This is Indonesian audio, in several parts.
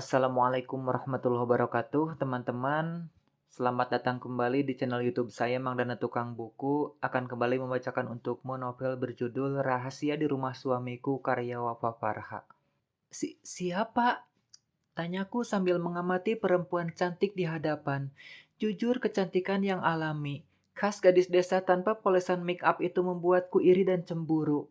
Assalamualaikum warahmatullahi wabarakatuh, teman-teman. Selamat datang kembali di channel YouTube saya, Mang Dana Tukang Buku. Akan kembali membacakan untukmu novel berjudul Rahasia di Rumah Suamiku karya Wafa Farha. Siapa? Tanyaku sambil mengamati perempuan cantik di hadapan. Jujur kecantikan yang alami. Khas gadis desa tanpa polesan make up itu membuatku iri dan cemburu.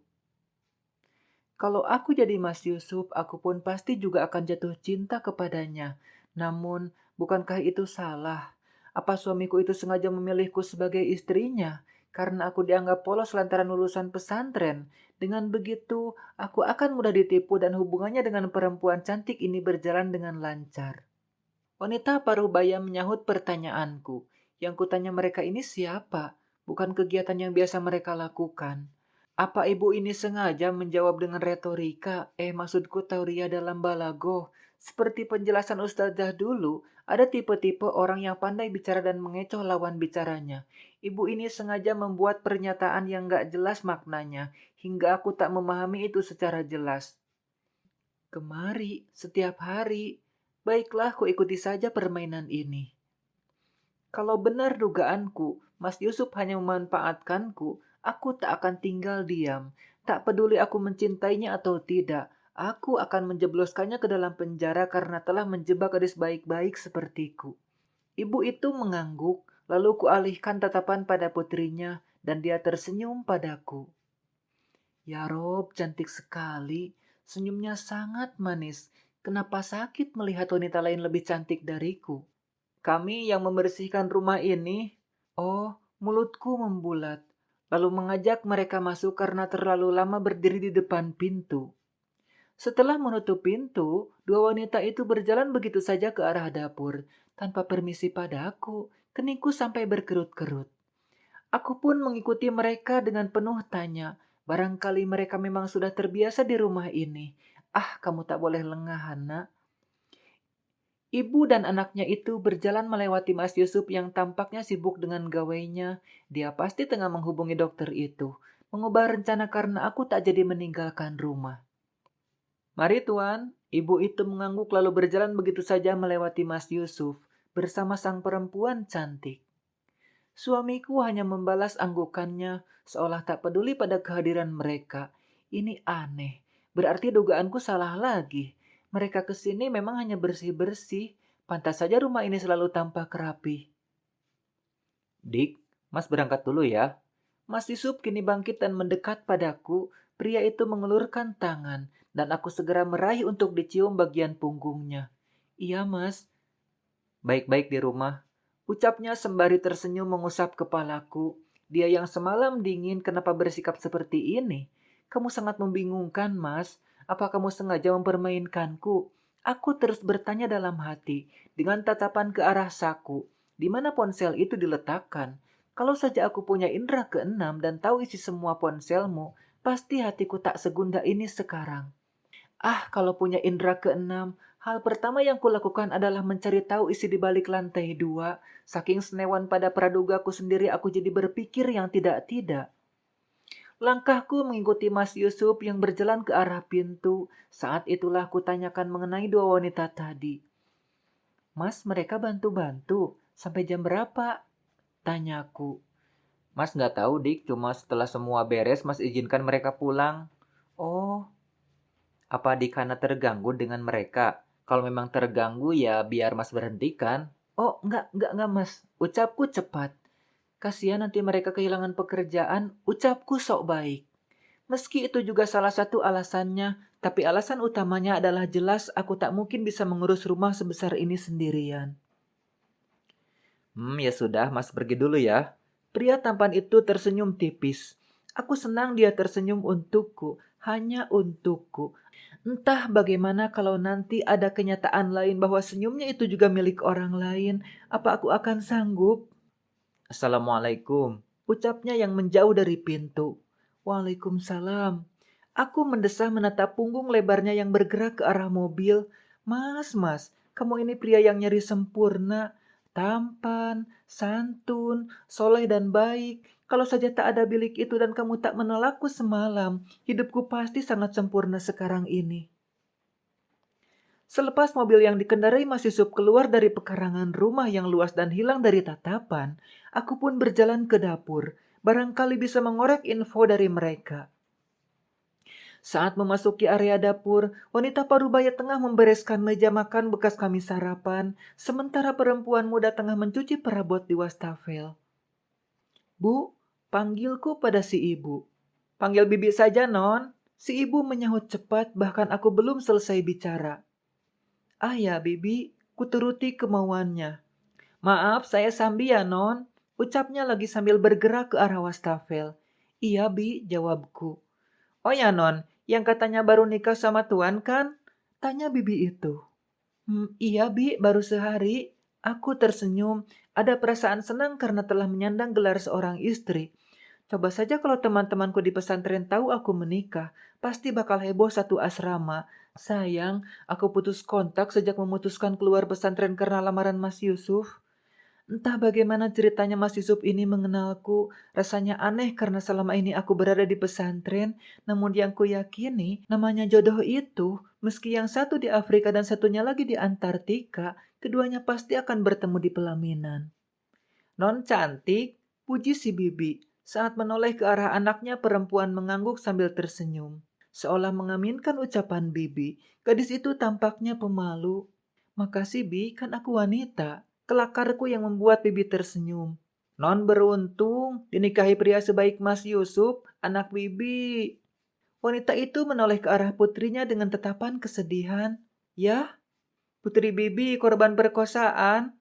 Kalau aku jadi Mas Yusuf, aku pun pasti juga akan jatuh cinta kepadanya. Namun, bukankah itu salah? Apa suamiku itu sengaja memilihku sebagai istrinya? Karena aku dianggap polos lantaran lulusan pesantren. Dengan begitu, aku akan mudah ditipu dan hubungannya dengan perempuan cantik ini berjalan dengan lancar. Wanita parubaya menyahut pertanyaanku. Yang kutanya mereka ini siapa? Bukan kegiatan yang biasa mereka lakukan. Apa ibu ini sengaja menjawab dengan retorika? Maksudku tauria dalam balagoh. Seperti penjelasan ustazah dulu, ada tipe-tipe orang yang pandai bicara dan mengecoh lawan bicaranya. Ibu ini sengaja membuat pernyataan yang gak jelas maknanya, hingga aku tak memahami itu secara jelas. Kemari, setiap hari. Baiklah, ku ikuti saja permainan ini. Kalau benar dugaanku, Mas Yusuf hanya memanfaatkanku, aku tak akan tinggal diam. Tak peduli aku mencintainya atau tidak, aku akan menjebloskannya ke dalam penjara karena telah menjebak gadis baik-baik sepertiku. Ibu itu mengangguk, lalu kualihkan tatapan pada putrinya, dan dia tersenyum padaku. Ya Rob, cantik sekali. Senyumnya sangat manis. Kenapa sakit melihat wanita lain lebih cantik dariku? Kami yang membersihkan rumah ini. Oh, mulutku membulat. Lalu mengajak mereka masuk karena terlalu lama berdiri di depan pintu. Setelah menutup pintu, dua wanita itu berjalan begitu saja ke arah dapur. Tanpa permisi padaku, keningku sampai berkerut-kerut. Aku pun mengikuti mereka dengan penuh tanya. Barangkali mereka memang sudah terbiasa di rumah ini. Ah, kamu tak boleh lengah, Hana. Ibu dan anaknya itu berjalan melewati Mas Yusuf yang tampaknya sibuk dengan gawainya. Dia pasti tengah menghubungi dokter itu. Mengubah rencana karena aku tak jadi meninggalkan rumah. Mari tuan, ibu itu mengangguk lalu berjalan begitu saja melewati Mas Yusuf bersama sang perempuan cantik. Suamiku hanya membalas anggukannya seolah tak peduli pada kehadiran mereka. Ini aneh, berarti dugaanku salah lagi. Mereka kesini memang hanya bersih-bersih, pantas saja rumah ini selalu tampak rapi. Dik, Mas berangkat dulu ya. Mas Yusuf kini bangkit dan mendekat padaku. Pria itu mengelurkan tangan, dan aku segera meraih untuk dicium bagian punggungnya. Iya mas, baik-baik di rumah. Ucapnya sembari tersenyum mengusap kepalaku. Dia yang semalam dingin kenapa bersikap seperti ini? Kamu sangat membingungkan, Mas. Apa kamu sengaja mempermainkanku? Aku terus bertanya dalam hati, dengan tatapan ke arah saku. Di mana ponsel itu diletakkan? Kalau saja aku punya indera keenam dan tahu isi semua ponselmu, pasti hatiku tak segunda ini sekarang. Ah, kalau punya indera keenam, hal pertama yang kulakukan adalah mencari tahu isi di balik lantai 2. Saking senewan pada pradugaku sendiri, aku jadi berpikir yang tidak-tidak. Langkahku mengikuti Mas Yusuf yang berjalan ke arah pintu. Saat itulah kutanyakan mengenai dua wanita tadi. Mas, mereka bantu-bantu. Sampai jam berapa? Tanyaku. Mas nggak tahu, Dik. Cuma setelah semua beres, Mas izinkan mereka pulang. Oh, apa Dik karena terganggu dengan mereka? Kalau memang terganggu ya biar Mas berhentikan. Oh, enggak Mas. Ucapku cepat. Kasihan nanti mereka kehilangan pekerjaan. Ucapku sok baik. Meski itu juga salah satu alasannya, tapi alasan utamanya adalah jelas aku tak mungkin bisa mengurus rumah sebesar ini sendirian. Ya sudah, Mas pergi dulu ya. Pria tampan itu tersenyum tipis. Aku senang dia tersenyum untukku, hanya untukku. Entah bagaimana kalau nanti ada kenyataan lain bahwa senyumnya itu juga milik orang lain, apa aku akan sanggup? Assalamualaikum, ucapnya yang menjauh dari pintu. Waalaikumsalam. Aku mendesah menatap punggung lebarnya yang bergerak ke arah mobil. Mas, kamu ini pria yang nyeri sempurna. Tampan, santun, soleh dan baik. Kalau saja tak ada bilik itu dan kamu tak menolakku semalam, hidupku pasti sangat sempurna sekarang ini. Selepas mobil yang dikendarai Mas Yusuf keluar dari pekarangan rumah yang luas dan hilang dari tatapan, aku pun berjalan ke dapur. Barangkali bisa mengorek info dari mereka. Saat memasuki area dapur, wanita parubaya tengah membereskan meja makan bekas kami sarapan, sementara perempuan muda tengah mencuci perabot di wastafel. Bu, panggilku pada si ibu. Panggil bibi saja, Non. Si ibu menyahut cepat, bahkan aku belum selesai bicara. Ah ya, bibi, kuturuti kemauannya. Maaf, saya Sambi ya, Non. Ucapnya lagi sambil bergerak ke arah wastafel. Iya, Bi, jawabku. Oh ya, Non, yang katanya baru nikah sama Tuan kan? Tanya bibi itu. Iya, Bi, baru sehari. Aku tersenyum. Ada perasaan senang karena telah menyandang gelar seorang istri. Coba saja kalau teman-temanku di pesantren tahu aku menikah, pasti bakal heboh satu asrama. Sayang, aku putus kontak sejak memutuskan keluar pesantren karena lamaran Mas Yusuf. Entah bagaimana ceritanya Mas Yusuf ini mengenalku, rasanya aneh karena selama ini aku berada di pesantren, namun yang ku yakini namanya jodoh itu, meski yang satu di Afrika dan satunya lagi di Antartika, keduanya pasti akan bertemu di pelaminan. Non cantik, puji si bibi. Saat menoleh ke arah anaknya, perempuan mengangguk sambil tersenyum. Seolah mengaminkan ucapan bibi, gadis itu tampaknya pemalu. Makasih Bi, kan aku wanita. Kelakarku yang membuat bibi tersenyum. Non beruntung dinikahi pria sebaik Mas Yusuf, anak bibi. Wanita itu menoleh ke arah putrinya dengan tatapan kesedihan. Ya, putri bibi korban perkosaan.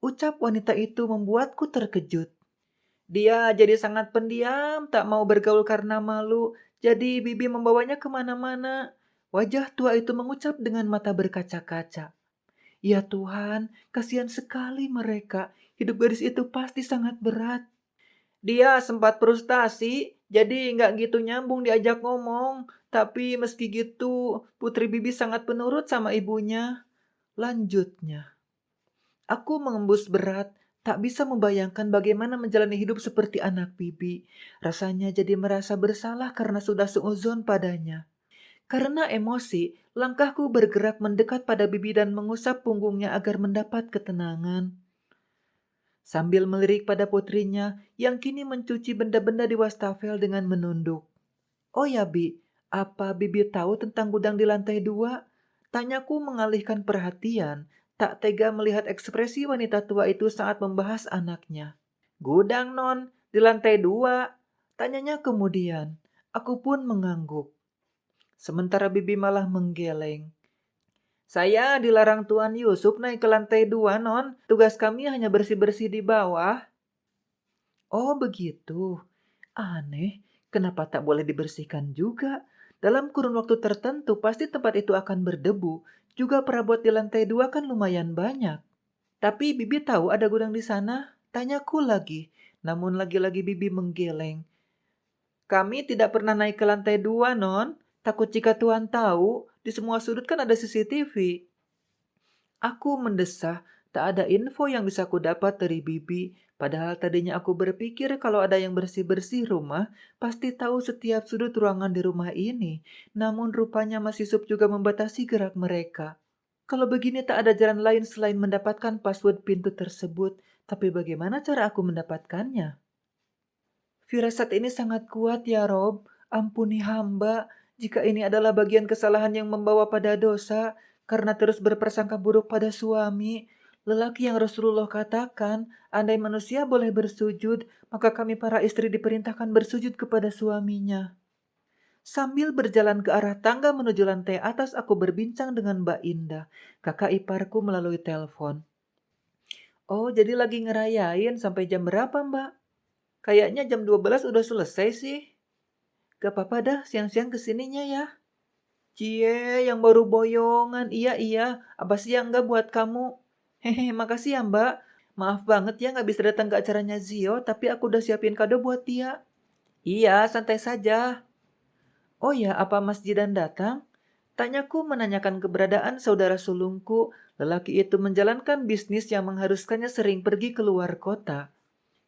Ucap wanita itu membuatku terkejut. Dia jadi sangat pendiam, tak mau bergaul karena malu. Jadi bibi membawanya kemana-mana. Wajah tua itu mengucap dengan mata berkaca-kaca. Ya Tuhan, kasihan sekali mereka. Hidup gadis itu pasti sangat berat. Dia sempat frustasi, jadi nggak gitu nyambung diajak ngomong. Tapi meski gitu, putri bibi sangat penurut sama ibunya. Lanjutnya. Aku mengembus berat, tak bisa membayangkan bagaimana menjalani hidup seperti anak bibi. Rasanya jadi merasa bersalah karena sudah seuzon padanya. Karena emosi, langkahku bergerak mendekat pada bibi dan mengusap punggungnya agar mendapat ketenangan. Sambil melirik pada putrinya yang kini mencuci benda-benda di wastafel dengan menunduk. Oh ya Bi, apa Bibi tahu tentang gudang di lantai 2? Tanyaku mengalihkan perhatian, tak tega melihat ekspresi wanita tua itu saat membahas anaknya. Gudang Non, di lantai 2. Tanyanya kemudian. Aku pun mengangguk. Sementara Bibi malah menggeleng. Saya dilarang Tuan Yusuf naik ke lantai 2 Non. Tugas kami hanya bersih-bersih di bawah. Oh begitu. Aneh, kenapa tak boleh dibersihkan juga? Dalam kurun waktu tertentu pasti tempat itu akan berdebu. Juga perabot di lantai 2 kan lumayan banyak. Tapi Bibi tahu ada gudang di sana? Tanyaku lagi. Namun lagi-lagi Bibi menggeleng. Kami tidak pernah naik ke lantai 2, Non. Takut jika Tuhan tahu, di semua sudut kan ada CCTV. Aku mendesah, tak ada info yang bisa ku dapat dari bibi. Padahal tadinya aku berpikir kalau ada yang bersih-bersih rumah, pasti tahu setiap sudut ruangan di rumah ini. Namun rupanya Mas Yusuf juga membatasi gerak mereka. Kalau begini tak ada jalan lain selain mendapatkan password pintu tersebut. Tapi bagaimana cara aku mendapatkannya? Firasat ini sangat kuat ya Rob. Ampuni hamba jika ini adalah bagian kesalahan yang membawa pada dosa karena terus berprasangka buruk pada suami. Lelaki yang Rasulullah katakan, andai manusia boleh bersujud, maka kami para istri diperintahkan bersujud kepada suaminya. Sambil berjalan ke arah tangga menuju lantai atas, aku berbincang dengan Mbak Indah, kakak iparku melalui telepon. Oh, jadi lagi ngerayain sampai jam berapa, Mbak? Kayaknya jam 12 udah selesai sih. Gak apa-apa dah, siang-siang kesininya ya. Cie, yang baru boyongan. Iya, iya. Apa sih yang enggak buat kamu? Hehe, makasih ya mbak. Maaf banget ya gak bisa datang ke acaranya Zio, tapi aku udah siapin kado buat dia. Iya, santai saja. Oh ya, apa Mas Jidan datang? Tanyaku menanyakan keberadaan saudara sulungku. Lelaki itu menjalankan bisnis yang mengharuskannya sering pergi keluar kota.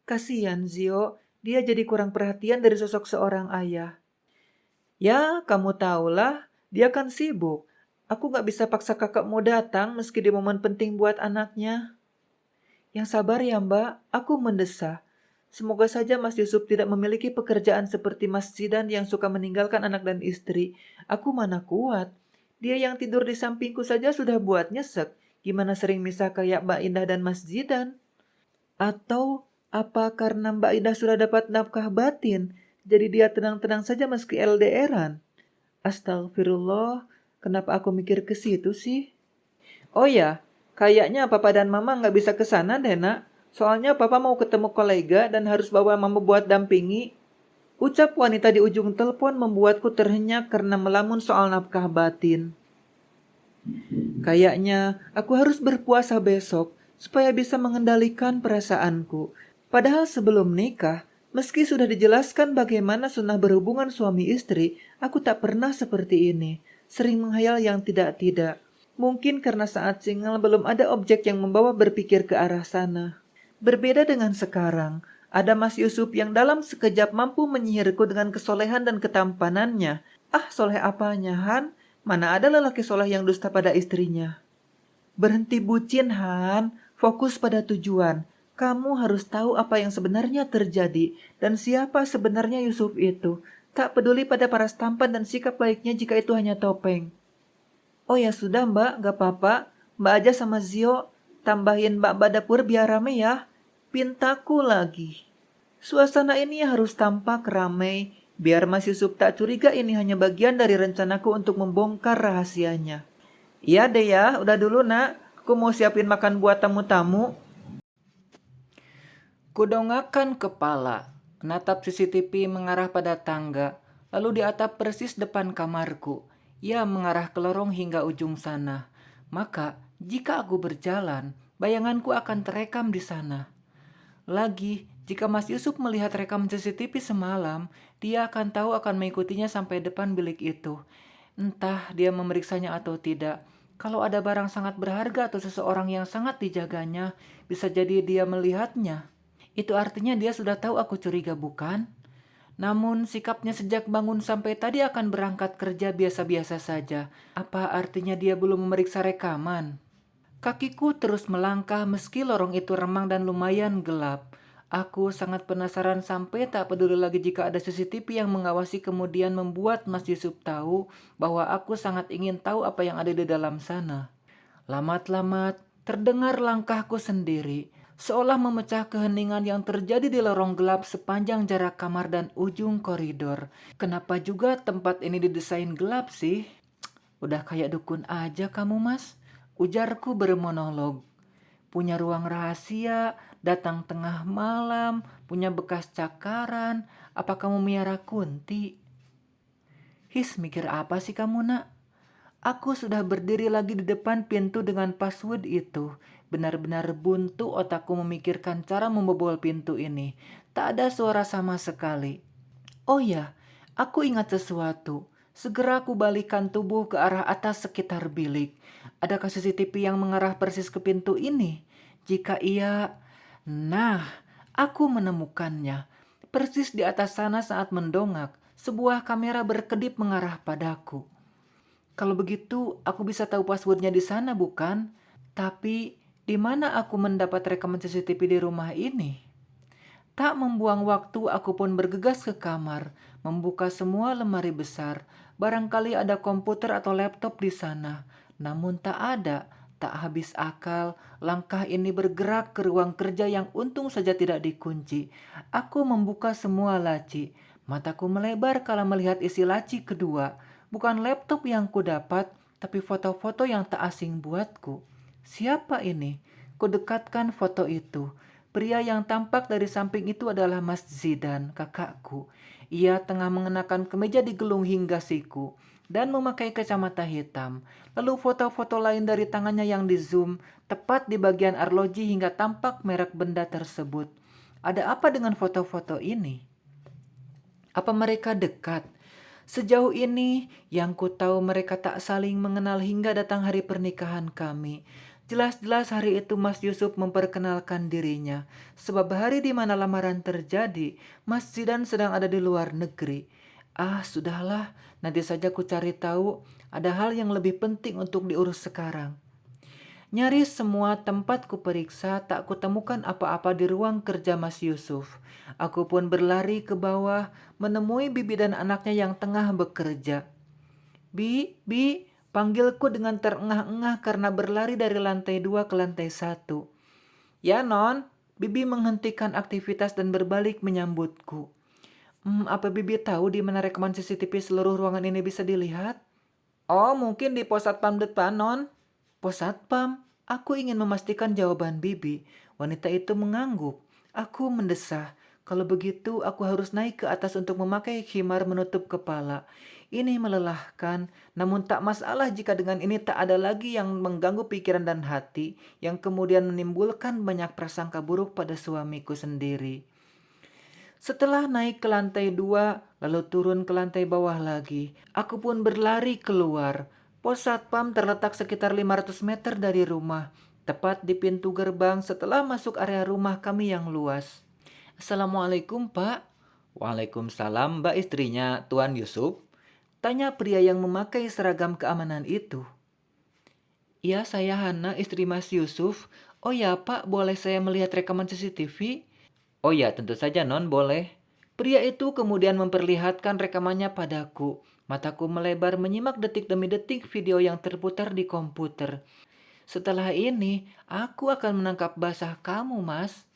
Kasihan Zio, dia jadi kurang perhatian dari sosok seorang ayah. Ya, kamu tahulah, dia kan sibuk. Aku gak bisa paksa kakak mau datang meski di momen penting buat anaknya. Yang sabar ya Mbak, aku mendesah. Semoga saja Mas Yusuf tidak memiliki pekerjaan seperti Mas Zidan yang suka meninggalkan anak dan istri. Aku mana kuat. Dia yang tidur di sampingku saja sudah buat nyesek. Gimana sering misah kayak Mbak Indah dan Mas Zidan? Atau apa karena Mbak Indah sudah dapat nafkah batin, jadi dia tenang-tenang saja meski LDRan? Astagfirullah, kenapa aku mikir ke situ sih? Oh ya, kayaknya Papa dan Mama nggak bisa ke sana deh, Nak. Soalnya Papa mau ketemu kolega dan harus bawa Mama buat dampingi. Ucap wanita di ujung telepon membuatku terhenyak karena melamun soal nafkah batin. Kayaknya aku harus berpuasa besok supaya bisa mengendalikan perasaanku. Padahal sebelum nikah, meski sudah dijelaskan bagaimana sunnah berhubungan suami istri, aku tak pernah seperti ini. Sering menghayal yang tidak-tidak. Mungkin karena saat single belum ada objek yang membawa berpikir ke arah sana. Berbeda dengan sekarang, ada Mas Yusuf yang dalam sekejap mampu menyihirku dengan kesolehan dan ketampanannya. Ah, soleh apanya, Han? Mana ada lelaki soleh yang dusta pada istrinya? Berhenti bucin, Han. Fokus pada tujuan. Kamu harus tahu apa yang sebenarnya terjadi dan siapa sebenarnya Yusuf itu. Tak peduli pada paras tampan dan sikap baiknya jika itu hanya topeng. Oh ya sudah Mbak, gak apa-apa. Mbak aja sama Zio. Tambahin Mbak dapur biar rame ya. Pintaku lagi. Suasana ini harus tampak ramai. Biar Mas Yusuf tak curiga ini hanya bagian dari rencanaku untuk membongkar rahasianya. Iya deh ya, udah dulu nak. Aku mau siapin makan buat tamu-tamu. Kudongakkan kepala, menatap CCTV mengarah pada tangga, lalu di atap persis depan kamarku. Ia mengarah ke lorong hingga ujung sana. Maka, jika aku berjalan, bayanganku akan terekam di sana. Lagi, jika Mas Yusuf melihat rekam CCTV semalam, dia akan tahu akan mengikutinya sampai depan bilik itu. Entah dia memeriksanya atau tidak. Kalau ada barang sangat berharga atau seseorang yang sangat dijaganya, bisa jadi dia melihatnya. Itu artinya dia sudah tahu aku curiga, bukan? Namun sikapnya sejak bangun sampai tadi akan berangkat kerja biasa-biasa saja. Apa artinya dia belum memeriksa rekaman? Kakiku terus melangkah meski lorong itu remang dan lumayan gelap. Aku sangat penasaran sampai tak peduli lagi jika ada CCTV yang mengawasi kemudian membuat Mas Yusuf tahu bahwa aku sangat ingin tahu apa yang ada di dalam sana. Lamat-lamat, terdengar langkahku sendiri, seolah memecah keheningan yang terjadi di lorong gelap sepanjang jarak kamar dan ujung koridor. Kenapa juga tempat ini didesain gelap sih? Udah kayak dukun aja kamu, Mas. Ujarku bermonolog. Punya ruang rahasia, datang tengah malam, punya bekas cakaran. Apa kamu miara kunti? His, mikir apa sih kamu, nak? Aku sudah berdiri lagi di depan pintu dengan password itu. Benar-benar buntu otakku memikirkan cara membobol pintu ini. Tak ada suara sama sekali. Oh ya, aku ingat sesuatu. Segera aku balikan tubuh ke arah atas sekitar bilik. Adakah CCTV yang mengarah persis ke pintu ini? Jika iya, nah, aku menemukannya. Persis di atas sana saat mendongak, sebuah kamera berkedip mengarah padaku. Kalau begitu, aku bisa tahu passwordnya di sana, bukan? Tapi, di mana aku mendapat rekaman CCTV di rumah ini? Tak membuang waktu, aku pun bergegas ke kamar, membuka semua lemari besar. Barangkali ada komputer atau laptop di sana. Namun tak ada, tak habis akal. Langkah ini bergerak ke ruang kerja yang untung saja tidak dikunci. Aku membuka semua laci. Mataku melebar kala melihat isi laci kedua. Bukan laptop yang kudapat, tapi foto-foto yang tak asing buatku. Siapa ini? Kudekatkan foto itu. Pria yang tampak dari samping itu adalah Mas Zidan, kakakku. Ia tengah mengenakan kemeja digelung hingga siku dan memakai kacamata hitam. Lalu foto-foto lain dari tangannya yang di-zoom tepat di bagian arloji hingga tampak merek benda tersebut. Ada apa dengan foto-foto ini? Apa mereka dekat? Sejauh ini, yang ku tahu mereka tak saling mengenal hingga datang hari pernikahan kami. Jelas-jelas hari itu Mas Yusuf memperkenalkan dirinya. Sebab hari di mana lamaran terjadi, Mas Zidan sedang ada di luar negeri. Ah, sudahlah, nanti saja ku cari tahu. Ada hal yang lebih penting untuk diurus sekarang. Nyaris semua tempat kuperiksa tak kutemukan apa-apa di ruang kerja Mas Yusuf. Aku pun berlari ke bawah menemui bibi dan anaknya yang tengah bekerja. Bi, panggilku dengan terengah-engah karena berlari dari lantai 2 ke lantai 1. Ya non, bibi menghentikan aktivitas dan berbalik menyambutku. Apa bibi tahu di mana rekaman CCTV seluruh ruangan ini bisa dilihat? Oh, mungkin di pos satpam depan, non. Pos satpam? Aku ingin memastikan jawaban bibi. Wanita itu mengangguk. Aku mendesah. Kalau begitu, aku harus naik ke atas untuk memakai khimar menutup kepala. Ini melelahkan, namun tak masalah jika dengan ini tak ada lagi yang mengganggu pikiran dan hati, yang kemudian menimbulkan banyak prasangka buruk pada suamiku sendiri. Setelah naik ke lantai 2, lalu turun ke lantai bawah lagi, aku pun berlari keluar. Pos satpam terletak sekitar 500 meter dari rumah, tepat di pintu gerbang setelah masuk area rumah kami yang luas. Assalamualaikum, Pak. Waalaikumsalam, Mbak istrinya Tuan Yusuf. Tanya pria yang memakai seragam keamanan itu. Iya, saya Hana, istri Mas Yusuf. Oh ya, Pak, boleh saya melihat rekaman CCTV? Oh ya, tentu saja non, boleh. Pria itu kemudian memperlihatkan rekamannya padaku. Mataku melebar menyimak detik demi detik video yang terputar di komputer. Setelah ini, aku akan menangkap basah kamu, Mas.